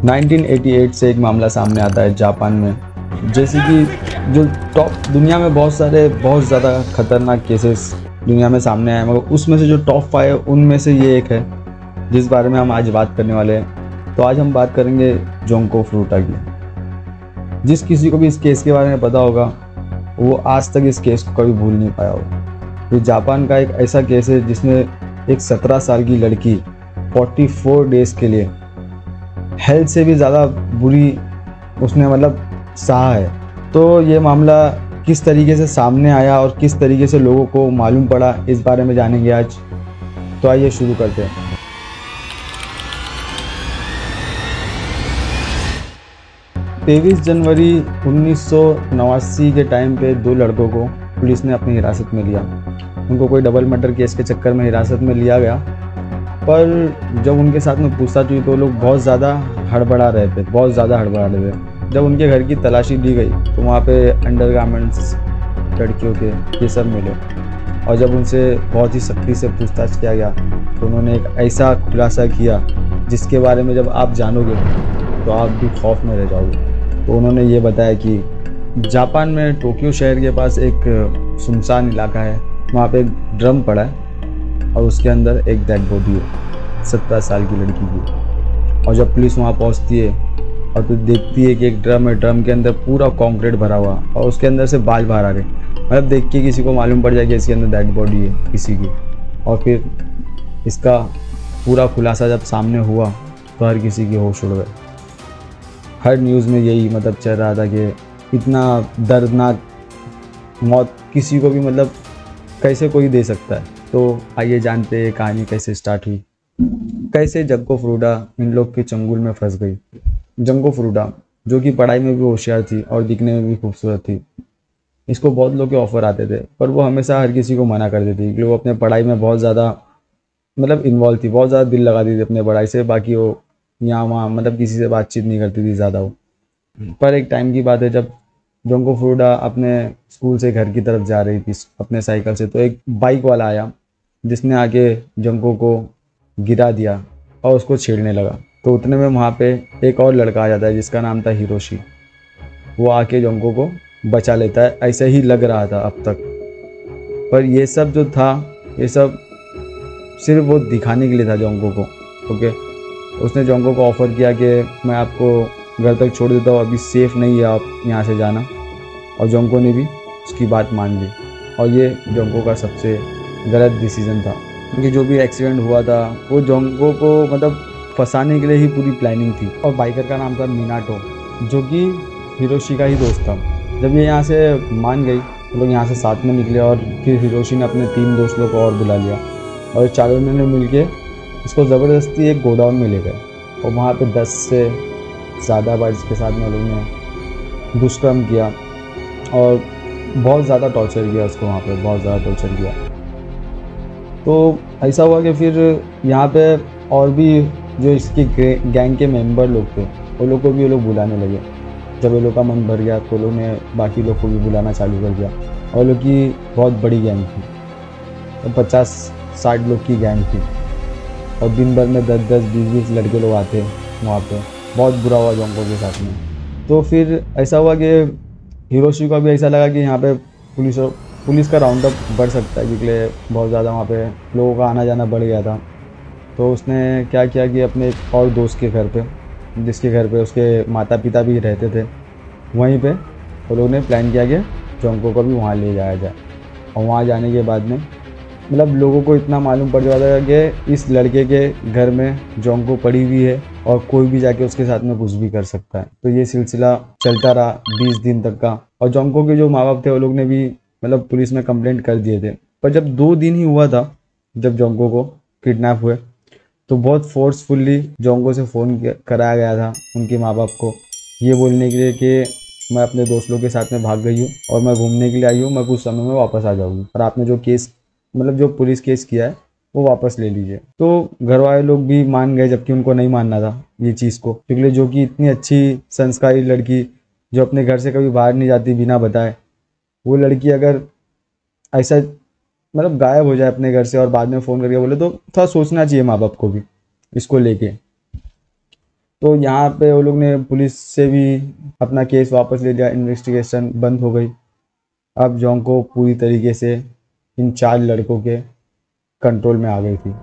1988 से एक मामला सामने आता है जापान में। जैसे कि जो टॉप दुनिया में बहुत ज़्यादा खतरनाक केसेस दुनिया में सामने आए, मगर उसमें से जो टॉप 5 उनमें से ये एक है जिस बारे में हम आज बात करने वाले हैं। तो आज हम बात करेंगे जोंको फ्रूटा की। जिस किसी को भी इस केस के बारे में पता होगा वो आज तक इस केस को कभी भूल नहीं पाया होगा। ये जापान का एक ऐसा केस है जिसमें एक 17 साल की लड़की 44 डेज के लिए हेल्थ से भी ज़्यादा बुरी उसने सहा है। तो ये मामला किस तरीके से सामने आया और किस तरीके से लोगों को मालूम पड़ा, इस बारे में जानेंगे आज। तो आइए शुरू करते हैं। 23 जनवरी 1989 के टाइम पे 2 लड़कों को पुलिस ने अपनी हिरासत में लिया। उनको कोई डबल मर्डर केस के चक्कर में हिरासत में लिया गया, पर जब उनके साथ में पूछताछ हुई तो लोग बहुत ज़्यादा हड़बड़ा रहे थे। जब उनके घर की तलाशी ली गई तो वहाँ पे अंडरगारमेंट्स लड़कियों के ये सब मिले, और जब उनसे बहुत ही सख्ती से पूछताछ किया गया तो उन्होंने एक ऐसा खुलासा किया जिसके बारे में जब आप जानोगे तो आप भी खौफ में रह जाओगे। तो उन्होंने ये बताया कि जापान में टोक्यो शहर के पास एक सुनसान इलाका है, वहाँ पे एक ड्रम पड़ा है और उसके अंदर एक डेड बॉडी है 17 साल की लड़की की। और जब पुलिस वहाँ पहुँचती है और तो देखती है कि एक ड्रम है, ड्रम के अंदर पूरा कंक्रीट भरा हुआ और उसके अंदर से बाल बाहर आ रहे, मतलब देख के किसी को मालूम पड़ जाए कि इसके अंदर डेड बॉडी है किसी की। और फिर इसका पूरा खुलासा जब सामने हुआ तो हर किसी की होश उड़ गए। हर न्यूज़ में यही चल रहा था कि इतना दर्दनाक मौत किसी को भी कैसे कोई दे सकता है। तो आइए जानते हैं कहानी कैसे स्टार्ट हुई, कैसे जोंको फ्रूटा इन लोग के चंगुल में फंस गई। जोंको फ्रूटा जो कि पढ़ाई में भी होशियार थी और दिखने में भी खूबसूरत थी, इसको बहुत लोग के ऑफ़र आते थे, पर वो हमेशा हर किसी को मना कर देती क्योंकि वो अपने पढ़ाई में बहुत ज़्यादा इन्वॉल्व थी, बहुत ज़्यादा दिल लगाती थी अपने पढ़ाई से। बाकी वो यहाँ वहाँ किसी से बातचीत नहीं करती थी ज़्यादा वो। पर एक टाइम की बात है जब जोंको फ्रूटा अपने स्कूल से घर की तरफ जा रही थी अपने साइकिल से, तो एक बाइक वाला आया जिसने आके जोंको को गिरा दिया और उसको छेड़ने लगा। तो उतने में वहाँ पे एक और लड़का आ जाता है जिसका नाम था हिरोशी। वो आके जोंको को बचा लेता है, ऐसे ही लग रहा था अब तक। पर ये सब जो था, ये सब सिर्फ वो दिखाने के लिए था जोंको को। ओके, उसने जोंको को ऑफ़र किया कि मैं आपको घर तक छोड़ देता हूँ, अभी सेफ़ नहीं है आप यहाँ से जाना। और जोंको ने भी उसकी बात मान ली, और ये जोंको का सबसे गलत डिसीज़न था क्योंकि जो भी एक्सीडेंट हुआ था वो जोंको को फंसाने के लिए ही पूरी प्लानिंग थी। और बाइकर का नाम था मिनाटो, जो कि हिरोशी का ही दोस्त था। जब ये यहाँ से मान गई तो लोग यहाँ से साथ में निकले, और फिर हिरोशी ने अपने 3 दोस्तों को और बुला लिया, और चारों ने मिलके इसको ज़बरदस्ती एक गोडाउन में ले गए। और वहाँ पे 10 से ज़्यादा बर्ड्स के साथ में लोगों ने दुष्कर्म किया और बहुत ज़्यादा टॉर्चर किया उसको, वहाँ पे बहुत ज़्यादा टॉर्चर किया। तो ऐसा हुआ कि फिर यहाँ पे और भी जो इसकी गैंग के मेंबर लोग थे वो लोग को भी ये लोग बुलाने लगे। जब ये लोग का मन भर गया तो लोग ने बाकी लोग को भी बुलाना चालू कर दिया, और लोग की बहुत बड़ी गैंग थी, तो 50-60 लोग की गैंग थी, और दिन भर में 10-10, 20-20 लड़के लोग आते वहाँ पे। बहुत बुरा हुआ जोंको के साथ में। तो फिर ऐसा हुआ कि हिरोशी को भी ऐसा लगा कि यहाँ पे पुलिस का राउंड अप बढ़ सकता है क्योंकि बहुत ज़्यादा वहाँ पे लोगों का आना जाना बढ़ गया था। तो उसने क्या किया कि अपने एक और दोस्त के घर पे, जिसके घर पे उसके माता पिता भी रहते थे, वहीं पे वो लोगों ने प्लान किया कि जोंको को भी वहाँ ले जाया जाए। और वहाँ जाने के बाद में लोगों को इतना मालूम पड़ जाता है कि इस लड़के के घर में जोंको पड़ी हुई है और कोई भी जाके उसके साथ में कुछ भी कर सकता है। तो ये सिलसिला चलता रहा 20 दिन तक का, और जोंको के जो माँ बाप थे वो लोग ने भी पुलिस में कंप्लेंट कर दिए थे। पर जब 2 दिन ही हुआ था जब जोंको को किडनैप हुए, तो बहुत फोर्सफुली जोंको से फ़ोन कराया गया था उनके माँ बाप को, ये बोलने के लिए कि मैं अपने दोस्त लोग के साथ में भाग गई हूँ और मैं घूमने के लिए आई हूँ, मैं कुछ समय में वापस आ जाऊँगी, और आपने जो केस जो पुलिस केस किया है वो वापस ले लीजिए। तो घर वाले लोग भी मान गए, जबकि उनको नहीं मानना था ये चीज़ को, क्योंकि जो कि इतनी अच्छी संस्कारी लड़की जो अपने घर से कभी बाहर नहीं जाती बिना बताए, वो लड़की अगर ऐसा गायब हो जाए अपने घर से और बाद में फ़ोन करके बोले, तो थोड़ा सोचना चाहिए माँ बाप को भी इसको लेके। तो यहाँ पे वो लोग ने पुलिस से भी अपना केस वापस ले लिया, इन्वेस्टिगेशन बंद हो गई। अब जोंको पूरी तरीके से इन 4 लड़कों के कंट्रोल में आ गई थी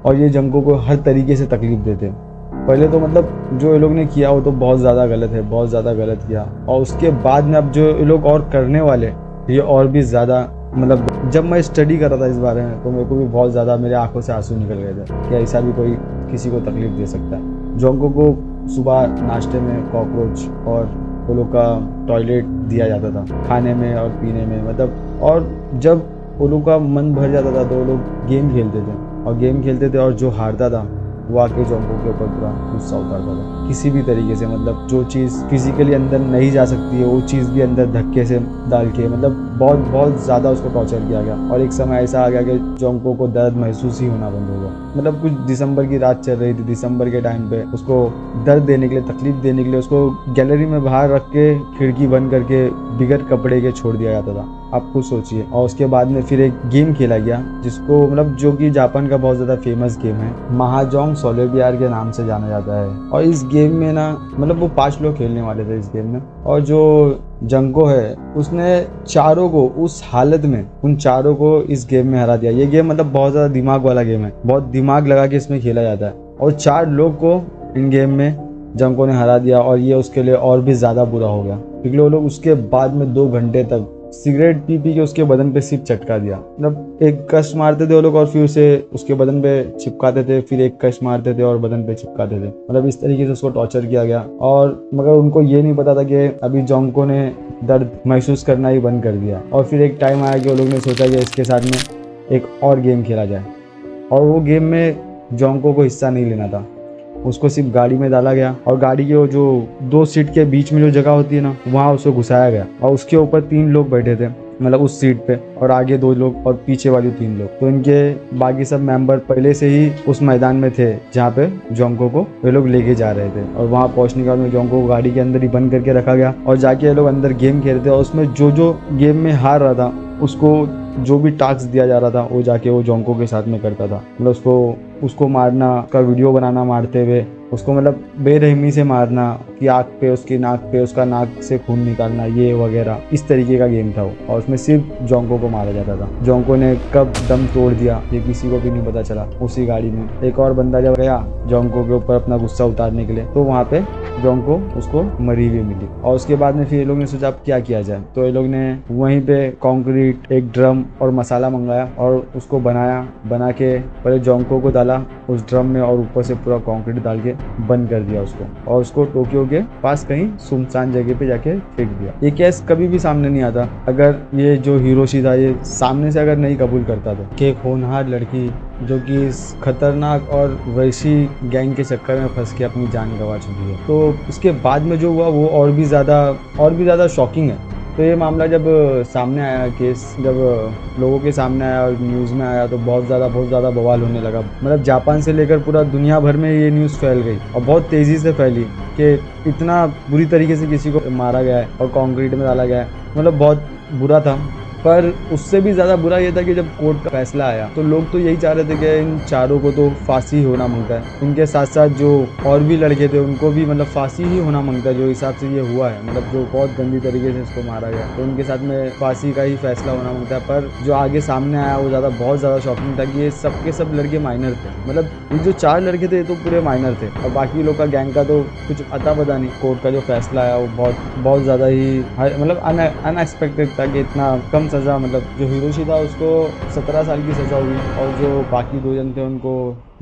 और ये जंको को हर तरीके से तकलीफ देते। पहले तो मतलब जो ये लोग ने किया वो तो बहुत ज़्यादा गलत है, बहुत ज़्यादा गलत किया, और उसके बाद में अब जो ये लोग और करने वाले ये और भी ज़्यादा, मतलब जब मैं स्टडी कर रहा था इस बारे में तो मेरे को भी बहुत ज़्यादा मेरे आंखों से आंसू निकल गए थे कि ऐसा भी कोई किसी को तकलीफ दे सकता है। जोंको को सुबह नाश्ते में कॉकरोच और वो लोग का टॉयलेट दिया जाता था खाने में और पीने में, मतलब। और जब वो लोग का मन भर जाता था तो वो लोग गेम खेलते थे, और गेम खेलते थे और जो हारता था वो आके जोंको के ऊपर पूरा गुस्सा उतारता था किसी भी तरीके से, मतलब जो चीज़ फिजिकली अंदर नहीं जा सकती है वो चीज़ भी अंदर धक्के से डाल के, मतलब बहुत बहुत ज़्यादा उसको टॉर्चर किया गया। और एक समय ऐसा आ गया कि जोंको को दर्द महसूस ही होना बंद हो गया। मतलब कुछ दिसंबर की रात चल रही थी, दिसंबर के टाइम पे उसको दर्द देने के लिए, तकलीफ देने के लिए उसको गैलरी में बाहर रख के खिड़की बंद करके बिगड़ कपड़े के छोड़ दिया जाता था। आप खुद सोचिए। और उसके बाद में फिर एक गेम खेला गया जिसको, मतलब जो कि जापान का बहुत ज़्यादा फेमस गेम है, महाजोंग सोलेबियार के नाम से जाना जाता है। और इस गेम में ना, मतलब वो 5 लोग खेलने वाले थे इस गेम में, और जो जंको है उसने चारों को उस हालत में, उन चारों को इस गेम में हरा दिया। ये गेम मतलब बहुत ज़्यादा दिमाग वाला गेम है, बहुत दिमाग लगा के इसमें खेला जाता है, और 4 लोग को इन गेम में जंको ने हरा दिया। और ये उसके लिए और भी ज़्यादा बुरा हो गया क्योंकि वो लोग उसके बाद में 2 घंटे तक सिगरेट पी पी के उसके बदन पे सिर्फ चटका दिया। मतलब एक कश मारते थे वो लोग और फिर उसे उसके बदन पे चिपकाते थे, फिर एक कश मारते थे और बदन पे चिपकाते थे। मतलब इस तरीके से उसको टॉर्चर किया गया। और मगर उनको ये नहीं पता था कि अभी जोंको ने दर्द महसूस करना ही बंद कर दिया। और फिर एक टाइम आया कि वो लोग ने सोचा कि इसके साथ में एक और गेम खेला जाए, और वो गेम में जोंको को हिस्सा नहीं लेना था। उसको सिर्फ गाड़ी में डाला गया और गाड़ी के वो जो 2 सीट के बीच में जो जगह होती है ना, वहाँ उसको घुसाया गया, और उसके ऊपर 3 लोग बैठे थे, मतलब उस सीट पे, और आगे 2 लोग और पीछे वाले 3 लोग। तो इनके बाकी सब मेंबर पहले से ही उस मैदान में थे जहाँ पे जोंको को वे लोग लेके जा रहे थे। और वहाँ पहुँचने के बाद में जोंको को गाड़ी के अंदर ही बंद करके रखा गया, और जाके ये लोग अंदर गेम खेल रहे थे। और उसमें जो जो गेम में हार रहा था उसको जो भी टास्क दिया जा रहा था वो जाके वो जोंको के साथ में करता था। मतलब उसको मारना, उसका वीडियो बनाना मारते हुए, उसको मतलब बेरहमी से मारना कि आँख पे, उसकी नाक पे, उसका नाक से खून निकालना, ये वगैरह, इस तरीके का गेम था वो। और उसमें सिर्फ जोंको को मारा जाता था। जोंको ने कब दम तोड़ दिया ये किसी को भी नहीं पता चला। उसी गाड़ी में एक और बंदा जब गया जोंको के ऊपर अपना गुस्सा उतारने के लिए, तो वहाँ पे जोंको उसको मरी हुई मिली। और उसके बाद में फिर ये लोग ने सोचा अब क्या किया जाए, तो ये लोग ने वहीं पे कंक्रीट, एक ड्रम और मसाला मंगाया और उसको बना के पहले जोंको को डाला उस ड्रम में, और ऊपर से पूरा कंक्रीट डाल के बंद कर दिया उसको, और उसको टोक्यो के पास कहीं सुनसान जगह पे जाके फेंक दिया। ये केस कभी भी सामने नहीं आता अगर ये जो हिरोशी था ये सामने से अगर नहीं कबूल करता तो, कि एक होनहार लड़की जो कि इस खतरनाक और वैसी गैंग के चक्कर में फंस के अपनी जान गंवा चुकी है। तो इसके बाद में जो हुआ वो और भी ज़्यादा शॉकिंग है। तो ये मामला जब सामने आया, केस जब लोगों के सामने आया और न्यूज़ में आया, तो बहुत ज़्यादा बवाल होने लगा। मतलब जापान से लेकर पूरा दुनिया भर में ये न्यूज़ फैल गई, और बहुत तेज़ी से फैली कि इतना बुरी तरीके से किसी को मारा गया है और कंक्रीट में डाला गया है। मतलब बहुत बुरा था। पर उससे भी ज़्यादा बुरा ये था कि जब कोर्ट का फैसला आया तो लोग तो यही चाह रहे थे कि इन चारों को तो फांसी होना मांगता है। इनके साथ साथ जो और भी लड़के थे उनको भी मतलब फांसी ही होना मांगता है, जो हिसाब से ये हुआ है, मतलब जो बहुत गंदी तरीके से इसको मारा गया, तो उनके साथ में फांसी का ही फैसला होना मांगता है। पर जो आगे सामने आया वो बहुत ज़्यादा शॉकिंग था कि ये सबके सब लड़के माइनर थे। मतलब ये जो 4 लड़के थे ये तो पूरे माइनर थे, और बाकी लोग का गैंग का तो कुछ अता पता नहीं। कोर्ट का जो फैसला आया वो बहुत ज़्यादा ही मतलब अनएक्सपेक्टेड था कि इतना कम सज़ा, मतलब जो हिरोशी था उसको 17 साल की सज़ा हुई, और जो बाकी 2 जन थे उनको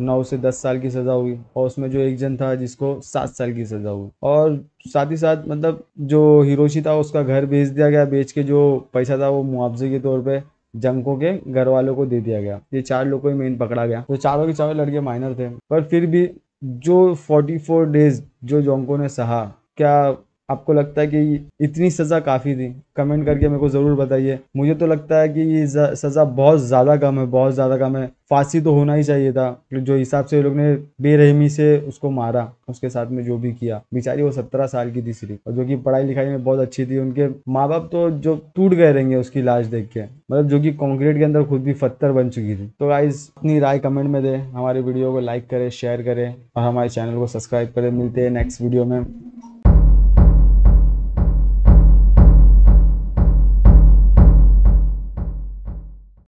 9 से 10 साल की सज़ा हुई, और उसमें जो एक जन था जिसको 7 साल की सज़ा हुई। और साथ ही साथ मतलब जो हिरोशी था उसका घर बेच दिया गया, बेच के जो पैसा था वो मुआवजे के तौर पे जंको के घर वालों को दे दिया गया। ये 4 लोगों को ही मेन पकड़ा गया, तो चारों के चारों लड़के माइनर थे। पर फिर भी जो 44 डेज जो जोंको ने सहा, क्या आपको लगता है कि इतनी सज़ा काफ़ी थी? कमेंट करके मेरे को ज़रूर बताइए। मुझे तो लगता है कि ये सज़ा बहुत ज़्यादा कम है, बहुत ज़्यादा कम है। फांसी तो होना ही चाहिए था। जो हिसाब से ये लोग ने बेरहमी से उसको मारा, उसके साथ में जो भी किया। बेचारी वो 17 साल की थी सिर्फ, और जो कि पढ़ाई लिखाई में बहुत अच्छी थी। उनके माँ बाप तो जो टूट गए रहेंगे उसकी लाश देख के, मतलब जो कि कंक्रीट के अंदर खुद भी पत्थर बन चुकी थी। तो गाइस अपनी राय कमेंट में दें, हमारे वीडियो को लाइक करें, शेयर करें और हमारे चैनल को सब्सक्राइब करें। मिलते हैं नेक्स्ट वीडियो में।